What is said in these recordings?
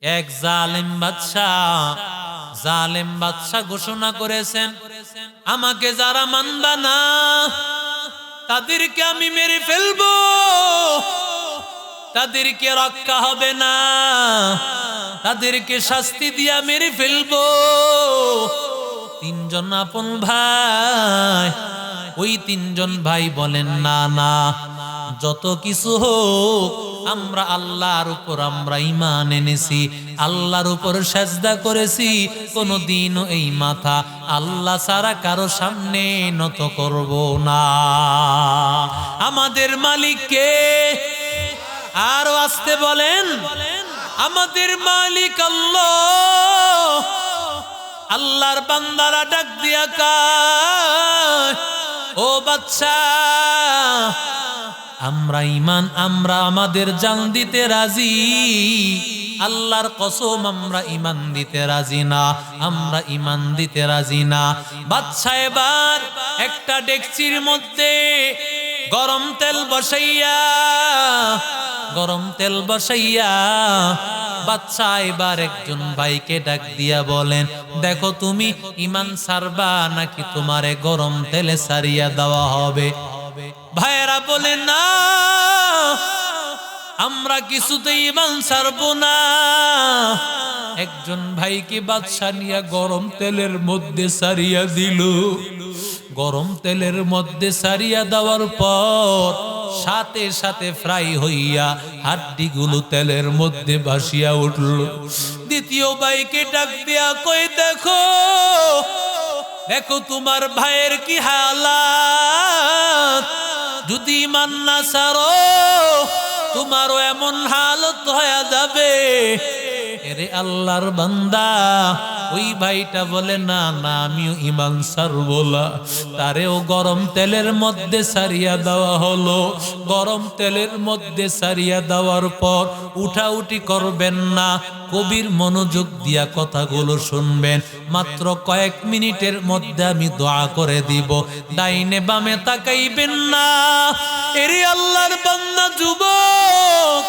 এক জালেম বাদশা ঘোষণা করেছেন, আমাকে যারা মানবা না তাদেরকে আমি মেরে ফেলবো, তাদেরকে রক্ষা হবে না, তাদেরকে শাস্তি দিয়া মেরে ফেলবো। তিনজন আপন ভাই, ওই তিনজন ভাই বলেন, না না, যত কিছু হোক আমরা আল্লাহর উপর আমরা ঈমান এনেছি, আল্লাহর উপর সেজদা করেছি, কোনদিনও এই মাথা আল্লাহ ছাড়া কারো সামনে নত করব না। আমাদের মালিক কে? আরো আসতে বলেন, আমাদের মালিক আল্লাহ। আল্লাহর বান্দারা ডাক দিয়া কয়, ও বাদশা, আমরা আমাদের জান দিতে রাজি, আল্লাহর কসম আমরা ঈমান দিতে রাজি না, আমরা ঈমান দিতে রাজি না। বাদশা এবার একটা ডেকচির মধ্যে গরম তেল বসাইয়া বাদশা এবার একজন ভাইকে ডাক দিয়া বলেন, দেখো তুমি ঈমান ছাড়বা নাকি তোমারে গরম তেলে সারিয়া দেওয়া হবে? ভাইয়েরা বলে, না, আমরা কিছুতেই ঈমান ছাড়বো না। একজন ভাইকে বাদশা নিয়া গরম তেলের মধ্যে সারিয়া দিল। গরম তেলের মধ্যে সারিয়া দেওয়ার পর সাথে সাথে ফ্রাই হইয়া হাড্ডিগুলো তেলের মধ্যে ভাসিয়া উঠল। দ্বিতীয় ভাইকে ডাক দিয়া কই, দেখো দেখো তোমার ভাইয়ের কি হালাত, যদি ঈমান না ছাড়ো তোমারও এমন হালত হয়ে যাবে। এরে আল্লাহর বান্দা, ওই ভাইটা বলে, না না, আমিও ঈমান ছাড়বো না। তারেও গরম তেলের মধ্যে সারিয়া দেওয়া হলো। গরম তেলের মধ্যে সারিয়া দেওয়ার পর উঠাউঠি করবেন না, কবির মনোযোগ দিয়া কথাগুলো শুনবেন। মাত্র কয়েক মিনিটের মধ্যে আমি দোয়া করে দিব, ডাইনে বামে তাকাইবেন না। এরে আল্লাহর বান্দা যুবক,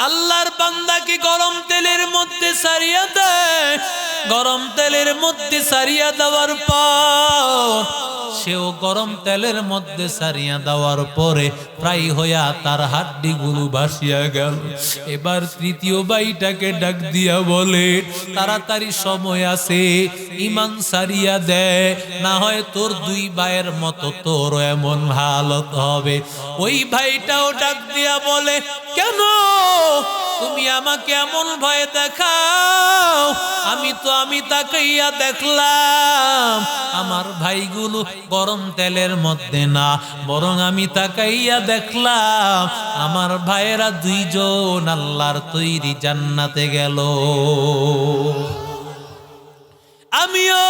আল্লাহর বান্দাকে গরম তেলের মধ্যে সারিয়া দেয়। গরম তেলের মধ্যে সারিয়া দেওয়ার পর সেও গরম তেলের মধ্যে সারিয়া দেওয়ার পরে প্রায় হইয়া তার হাড্ডিগুলো ভাসিয়া গেল। এবার তৃতীয় ভাইটাকে ডাক দিয়া বলে, তাড়াতাড়ি সময় আছে, ঈমান সারিয়া দেয়, না হয় তোর দুই ভাইয়ের মতো তোর এমন হালত হবে। ওই ভাইটাও ডাক দিয়া বলে, কেন তুমি আমাকে এমন ভয় দেখাও? আমি তাকাইয়া দেখলাম আমার ভাইগুলো গরম তেলের মধ্যে না, বরং আমি তাকাইয়া দেখলাম আমার ভাইয়েরা দুইজন আল্লাহর তৈরি জান্নাতে গেল। আমিও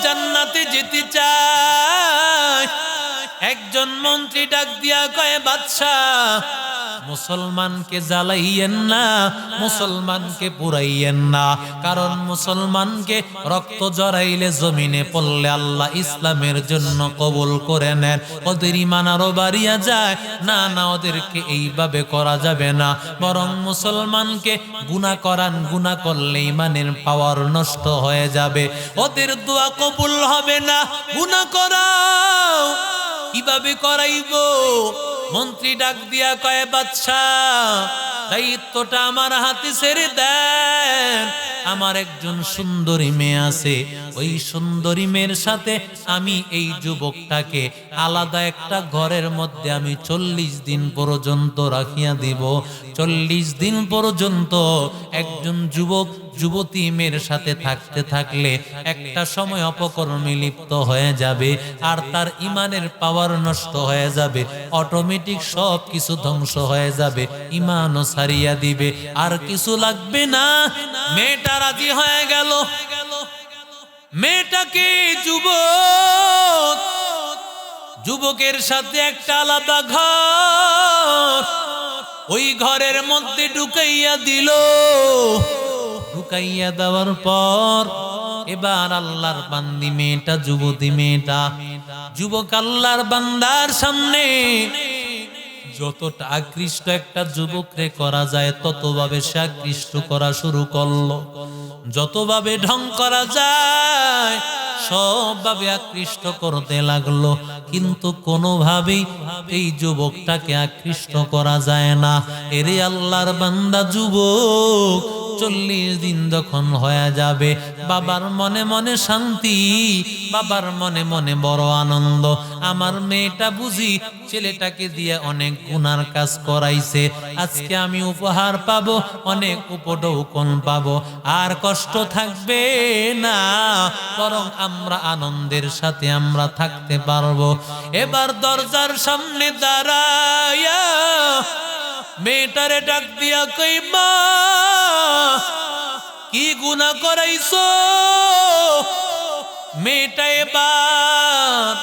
জান্নাতে যেতে চাই। একজন মন্ত্রী ডাক দিয়া কয়, বাদশা, মুসলমানকে জ্বালাইয়েন না, মুসলমানকে পুরাইয়েন না, কারণ মুসলমানকে রক্ত জড়াইলে জমিনে পড়লে আল্লাহ ইসলামের জন্য কবুল করে নেন, ওদের ঈমান আরো বাড়িয়া যায়। না না, ওদেরকে এইভাবে করা যাবে না, বরং মুসলমানকে গুনাহ করান, গুনাহ করলে ঈমানের পাওয়ার নষ্ট হয়ে যাবে, ওদের দোয়া কবুল হবে না, গুনাহ করাও। কিভাবে করাইবো? মন্ত্রী ডাক দিয়া কয়, বাদশা, দায়িত্বটা আমার হাতে ছেড়ে দেন। আমার একজন সুন্দরী মেয়ে আছে, ওই সুন্দরী মেয়ের সাথে আমি এই যুবকটাকে আলাদা একটা ঘরের মধ্যে আমি 40 দিন পর্যন্ত রাখিয়া দিব। 40 দিন পর্যন্ত একজন যুবক যুবতী মেয়ের সাথে থাকতে থাকলে একটা সময় অপকর্মে লিপ্ত হয়ে যাবে, আর তার ঈমানের পাওয়ার নষ্ট হয়ে যাবে, অটোমেটিক সব কিছু ধ্বংস হয়ে যাবে, ঈমানও ছাড়িয়া দিবে, আর কিছু লাগবে না। মেয়েটা রাজি হয়ে গেল। মেয়েটাকে যুবকের সাথে একটা আলাদা ঘর, ওই ঘরের মধ্যে ঢুকাইয়া দিল। ঢুকাইয়া দেওয়ার পর এবার আল্লাহর বান্দি মেয়েটা, যুবতী মেয়েটা, যুবক আল্লাহর বান্দার সামনে যতটা আকৃষ্ট একটা যুবকরে করা যায় ততভাবে সে আকৃষ্ট করা শুরু করলো, যতভাবে ঢং করা যায় সবভাবে আকৃষ্ট করতে লাগলো, কিন্তু কোনোভাবেই এই যুবকটাকে আকৃষ্ট করা যায় না। এরে আল্লাহর বান্দা যুবক 40 দিন যখন হয়ে যাবে, বাবার মনে মনে শান্তি, বাবার মনে মনে বড় আনন্দ। আমার মেয়েটা বুঝি ছেলেটাকে দিয়ে অনেক গুনার কাজ করাইছে, আজকে আমি উপহার পাবো, অনেক উপঢৌকন পাবো, আর কষ্ট থাকবে না, বরং আমরা আনন্দের সাথে আমরা থাকতে পারবো। এবার দরজার সামনে দাঁড়ায়া মেয়েটারে ডাক দিয়া কই, মা কি গুনাহ করাইছো? মেয়েটা এবার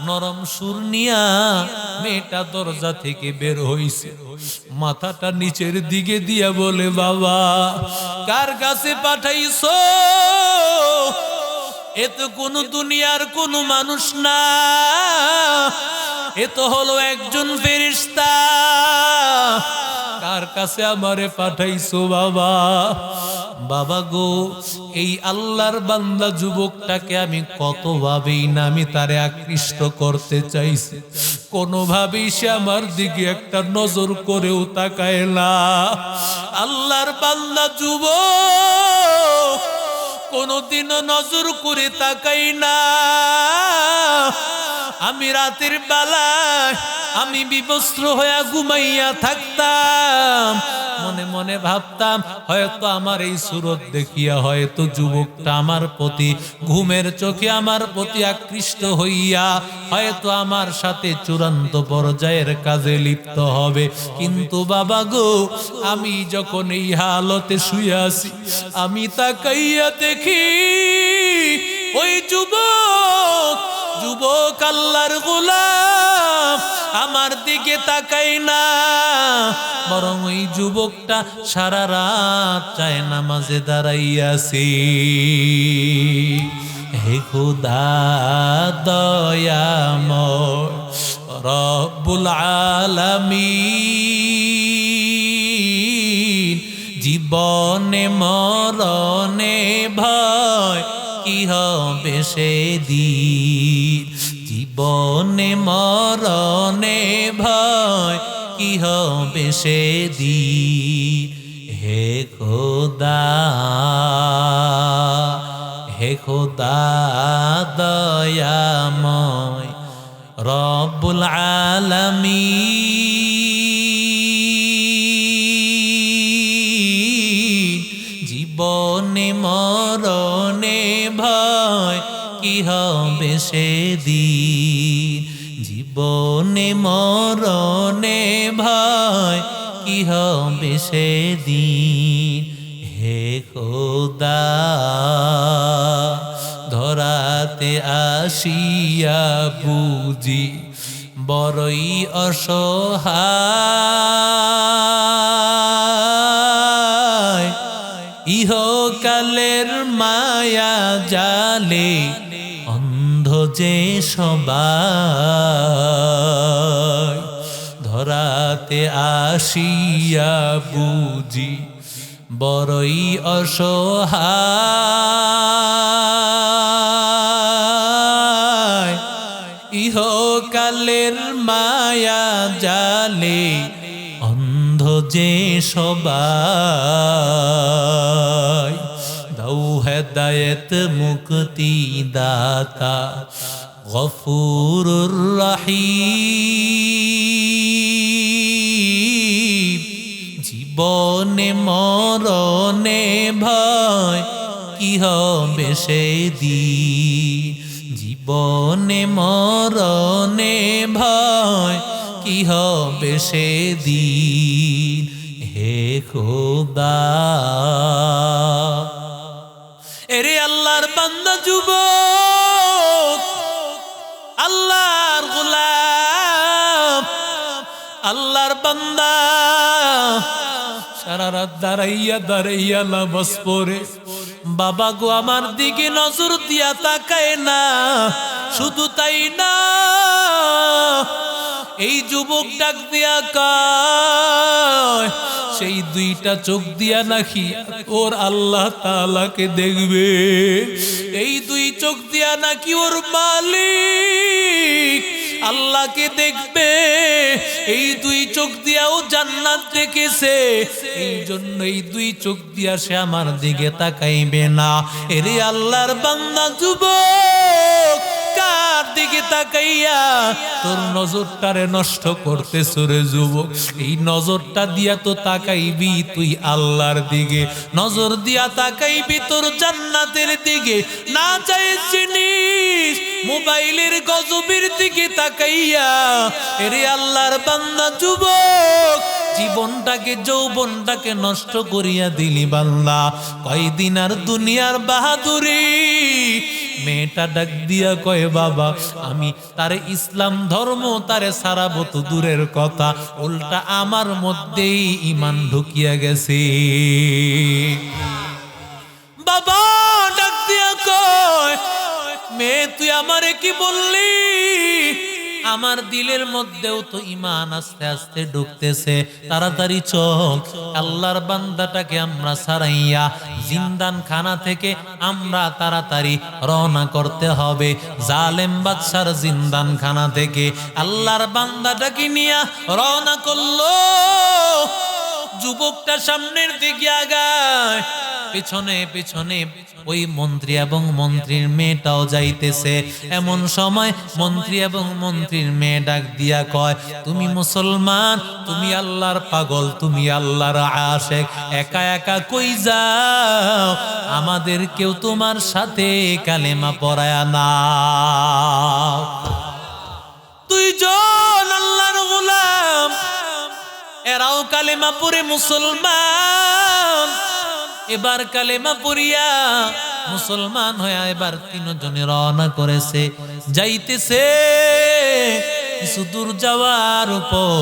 নরম সুর নিয়া মেয়েটা দরজা থেকে বের হইছে, মাথাটা নিচের দিকে দিয়া বলে, বাবা কার কাছে পাঠাইছো? এ তো কোন দুনিয়ার কোন মানুষ না, এ তো হলো একজন ফেরেশতা। কার কাছে আমারে পাঠাইছো বাবা? বাবা গো, এই আল্লাহর বান্দা যুবকটাকে আমি কতভাবেই না আমি তারে আকৃষ্ট করতে চাইছি, কোনোভাবেই সে আমার দিকে একটা নজর করেও তাকায় না। আল্লাহর বান্দা যুবক কোনোদিনও নজর করে তাকাই না। আমি রাতের বেলায় আমি বিবস্ত্র হয়ে ঘুমাইয়া থাকতাম, মনে মনে ভাবতাম হয়তো আমার এই সুরত দেখিয়া হয়তো যুবকটা আমার প্রতি ঘুমের চোখে আমার প্রতি আকৃষ্ট হইয়া হয়তো আমার সাথে চূড়ান্ত পর্যায়ের কাজে লিপ্ত হবে। কিন্তু বাবা গো, আমি যখন এই হালতে শুয়ে আছি, আমি তাকাইয়া দেখি ওই যুবক আল্লাহর গোলাম আমার দিকে তাকাই না, বরং ওই যুবকটা সারা রাত চায় নামাজে দাঁড়াইয়াছি। হে খোদা দয়াময় রব্বুল আলামিন, জীবনে মরণে ভয় কি হবে সেদিন, জীবনে মরণে ভয় কি হবে সেদিন। হে খোদা, হে খোদা দয়াময় রব্বুল আলামিন, জীবনে মরণে ভয় কি হবে সেদিন, জীবনে মরণে ভয় কি হবে সেদিন। হে খোদা, ধরাতে আসিয়া বুঝি বড়ই অসহায়, ইহকালের মায়া জালে অন্ধ যে সবাই, ধরাতে আসিয়া বুঝি বড়ই অসহায়, ইহকালের মায়া জালে অন্ধ যে সবাই। দাও হেদায়েত মুক্তি দাতা গফুরুর রহিম, জীবনে মরণে ভয় কি হবে সেদিন, জীবনে মরণে ভয় কি হবে সেদিন। হে খোদা, এরে আল্লাহর বান্দা যুবক, আল্লাহর গোলাম, আল্লাহর বান্দা সারা রাত দাঁড়াইয়া দাঁড়াইয়া নামাজ পড়ে, বাবা গো আমার দিকে নজর দিয়া তাকায় না। শুধু তাই না, এই যুবক ডাক দিয়া কয় সেই দুইটা চোখ দিয়া নাকি ওর আল্লাহ তাআলাকে দেখবে, এই দুই চোখ দিয়া নাকি ওর মালিক আল্লাহকে দেখবে, এই দুই চোখ দিয়াও জান্নাত দেখেছে, এই জন্য এই দুই চোখ দিয়া সে আমার দিকে তাকাইবে না। এরে আল্লাহর বান্দা যুবক, কার দিকে তাকাইয়া তোর নজরটারে নষ্ট করতেছ রে যুবক? এই নজরটা দিয়া তো তাকাইবি তুই আল্লাহর দিকে, নজর দিয়া তাকাইবি তোর জান্নাতের দিকে। না চাই জিনিস মোবাইলের গজবের দিকে তাকাইয়া এরে আল্লাহর বান্দা যুবক জীবনটাকে যৌবনটাকে নষ্ট করিয়া দিলি বান্দা। কয়দিন আর দুনিয়ার বাহাদুরি। মেয়েটা ডাক দিয়া কয় বাবা আমি তারে ইসলাম ধর্ম তারে সারাবো তো দূরের কথা, উল্টা আমার মধ্যেই ঈমান ঢুকিয়া গেছে। বাবা ডাক দিয়া কয় মেয়ে তুই আমারে কি বললি? আমার দিলের মধ্যেও তো ঈমান আস্তে আস্তে ঢুকতেছে, তাড়াতাড়ি চল। আল্লাহর বান্দাটাকে আমরা সারাইয়া জিন্দান খানা থেকে আমরা তাড়াতাড়ি রওনা করতে হবে জালেম বাদশার জিন্দান খানা থেকে। আল্লাহর বান্দাটাকে নিয়ে রওনা করলো। যুবকটা সামনের দিকে আগায়, পিছনে পিছনে ওই মন্ত্রী এবং মন্ত্রীর মেয়েটাও যাইতেছে। এমন সময় মন্ত্রী এবং মন্ত্রীর মেয়ে ডাক দিয়া কয় তুমি মুসলমান, তুমি আল্লাহর পাগল, তুমি আল্লাহর আশিক, একা একা কই যাও? আমাদের কেউ তোমার সাথে কালেমা পড়ায়া নাও। দুইজন আল্লাহর গোলাম, এরাও কালেমা পড়ে মুসলমান। এবার কালেমা পড়িয়া মুসলমান হইয়া এবার তিনজনে রওনা করেছে, যাইতেছে। কিছু দূর যাওয়ার উপর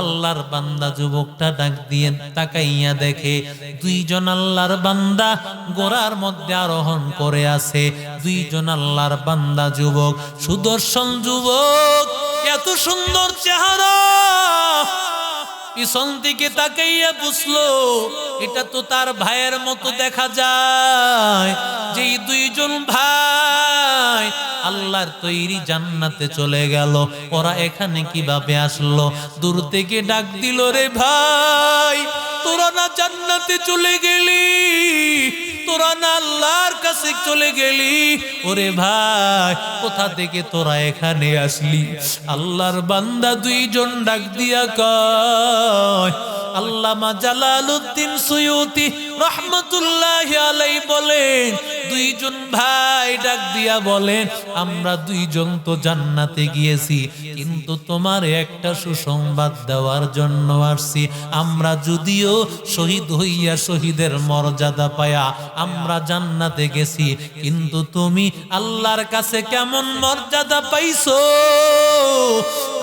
আল্লাহর বান্দা যুবকটা ডাক দিয়ে তাকাইয়া দেখে দুইজন আল্লাহর বান্দা ঘোড়ার মধ্যে আরোহণ করে আছে। দুইজন আল্লাহর বান্দা যুবক, সুদর্শন যুবক, এত সুন্দর চেহারা। পিছন দিকে তাকাইয়া বুঝলো এটা তো তার ভাইয়ের মতো দেখা যায়। যেই দুইজন ভাই আল্লাহর তৈরি জান্নাতে চলে গেল, ওরা এখানে কিভাবে আসলো? দূর থেকে ডাক দিল রে ভাই তোরা না জান্নাতে চলে গেলি, তোরা না আল্লাহর কাছে চলে গেলি? ওরে ভাই কোথা থেকে তোরা এখানে আসলি? আল্লাহর বান্দা দুইজন ডাক দিয়া কয় আল্লামা জালালউদ্দিন সুয়ুতি রহমাতুল্লাহি আলাইহি বলেন দুইজন ভাই ডাক দিয়া বলেন আমরা দুইজন তো জান্নাতে গিয়েছি, কিন্তু তোমার একটা সুসংবাদ দেওয়ার জন্য আসছি। আমরা যদিও শহীদ হইয়া শহীদের মর্যাদা পায়া আমরা জান্নাতে গেছি, কিন্তু তুমি আল্লাহর কাছে কেমন মর্যাদা পাইছো?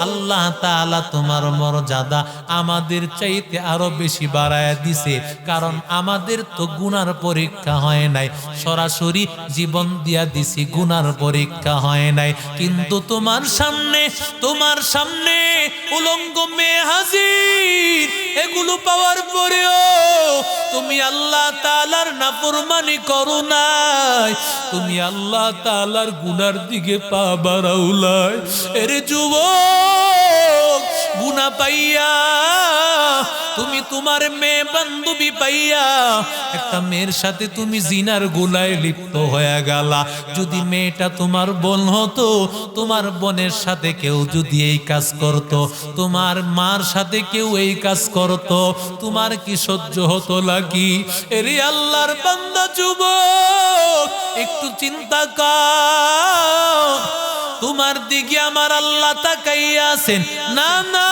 আল্লাহ তাআলা তোমার মর্যাদা আমাদের চাইতে আরো বেশি বাড়ায়া দিছে, কারণ আমাদের তো গুনার পরীক্ষা হয় নাই, সরাসরি জীবন দিয়া দিছি, গুনার পরীক্ষা হয় নাই। কিন্তু তোমার সামনে উলঙ্গ মেয়ে হাজির, এগুলো পাওয়ার পরেও তুমি আল্লাহ তাআলার নাফরমানি করো নাই, তুমি আল্লাহ তাআলার গুনার দিকে পা বাড়াও নাই। এরে যুবক, গুনাহ পাইয়া তুমি তোমার মেয়ে বান্ধবী পাইয়া একটা মেয়ের সাথে তুমি জিনার গুনায় লিপ্ত হয়ে গেলা। যদি মেয়েটা তোমার বোন হতো, তোমার বোনের সাথে কেউ যদি এই কাজ করত, তোমার মার সাথে কেউ এই কাজ করত, তোমার কি সহ্য হতো নাকি? এরে আল্লাহর বান্দা যুবক, একটু চিন্তা কর, তোমার দিকে আমার আল্লাহ তাকাইয়া আছেন। না না,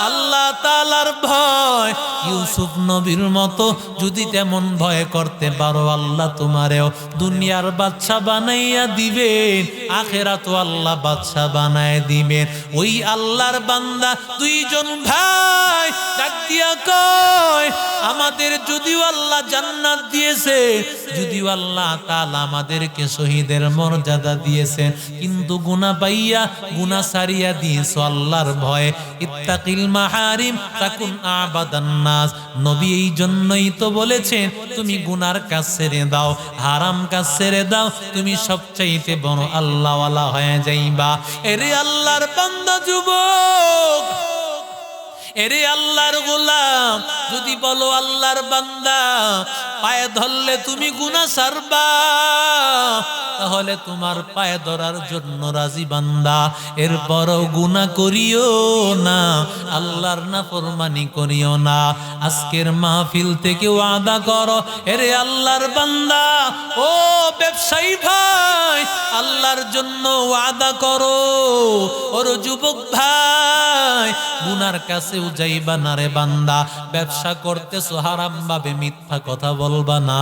আল্লাহ তাআলার ভয় ইউসুফ নবীর মতো যদি তেমন ভয় করতে পারো, আল্লাহ তোমারেও দুনিয়ার বাদশা বানাইয়া দিবেন, আখিরাতও আল্লাহ বাদশা বানায় দিবেন। ওই আল্লাহর বান্দা দুইজন ভাই ডাক দিয়া কয় আমাদের যদিও আল্লাহ জান্নাত দিয়েছে, যদিও আল্লাহ তাআলা আমাদেরকে শহীদের মর্যাদা দিয়েছেন, কিন্তু গুনাহ পাইয়া গুনাহ সারিয়া দিয়েছো আল্লাহর ভয়ে। ইত্তাকিল মাহারিম তাকুন আবাদান নাস। নবী এই জন্যই তো বলেছেন তুমি গুনার কাজ ছেড়ে দাও, হারাম কাজ ছেড়ে দাও, তুমি সবচাইতে বড় আল্লাহওয়ালা হয়ে যাইবা। এরে আল্লাহর বান্দা যুবক, এরে আল্লাহর গোলাম, যদি বলো আল্লাহর বান্দা, পায়ে ধরলে তুমি গুনাহ ছাড়বা, তাহলে তোমার পায়ে ধরার জন্য রাজি বান্দা। এরপরও গুনাহ করিও না, আল্লাহর নাফরমানি করিও না। আজকের মাহফিল থেকে ওয়াদা করো, এরে আল্লাহর বান্দা, ও ব্যবসায়ী ভাই, আল্লাহর জন্য ওয়াদা করো। ওর যুবক ভাই, গুনার কাছেও যাইবা না রে বান্দা। ব্যবসা করতেছো হারাম ভাবে, মিথ্যা কথা বলবা না,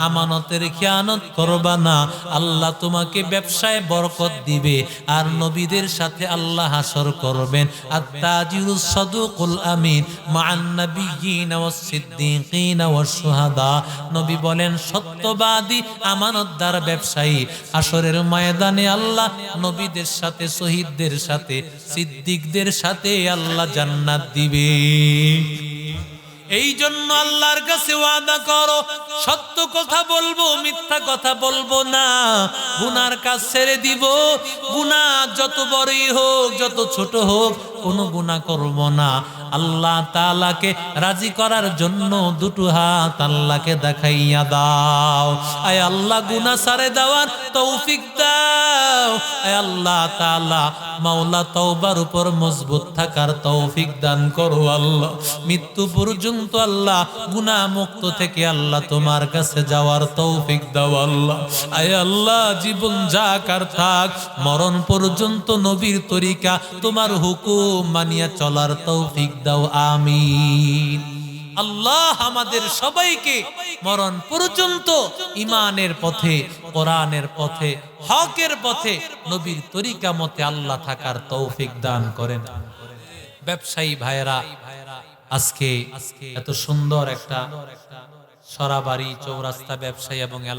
আমানতের খেয়ানত করবা না। আল্লাহ তোমাকে ব্যবসায় বরকত দিবে, আর নবীদের সাথে আল্লাহ হাসর করবেন। আত-তাজিরুস সাদুকুল আমিন মা'আন নাবিয়্যিনা ওয়াস সিদ্দীকিনা ওয়াস শুহাদা। নবী বলেন সত্যবাদী আমানতদার ব্যবসায়ী হাসরের ময়দানে আল্লাহ নবীদের সাথে, শহীদদের সাথে, সিদ্দিকদের সাথে আল্লাহ জান্নাত দিবে। এই জন্য আল্লাহর কাছে ওয়াদা করো, সত্য কথা বলবো, মিথ্যা কথা বলবো না, গুনার কাজ ছেড়ে দিব। গুনাহ যত বড়ই হোক, যত ছোট হোক, কোনো গুনাহ করব না। আল্লাহ তাআলাকে রাজি করার জন্য দুটো হাত আল্লাহকে দেখাইয়া দাও। আয় আল্লাহ গুনাহ ছেড়ে দেওয়ার তৌফিক দাও। আয় আল্লাহ তাআলা মাওলা তওবার উপর মজবুত থাকার তৌফিক দান করো আল্লাহ। মৃত্যু পর্যন্ত আল্লাহ গুনাহ মুক্ত থেকে আল্লাহ তোমার কাছে যাওয়ার তৌফিক দাও আল্লাহ। আয় আল্লাহ জীবন যাক আর থাক, মরণ পর্যন্ত নবীর তরিকা তোমার হুকুম মানিয়া চলার তৌফিক দাও, আমিন। আল্লাহ আমাদের সবাইকে মরণ পর্যন্ত ইমানের পথে, কোরআনের পথে, হকের পথে, নবীর তরিকা মতে আল্লাহ থাকার তৌফিক দান করেন। ব্যবসায়ী ভাইরা, আজকে এত সুন্দর একটা সরাবাড়ি চৌরাস্তা ব্যবসায়ী এবং এলাকা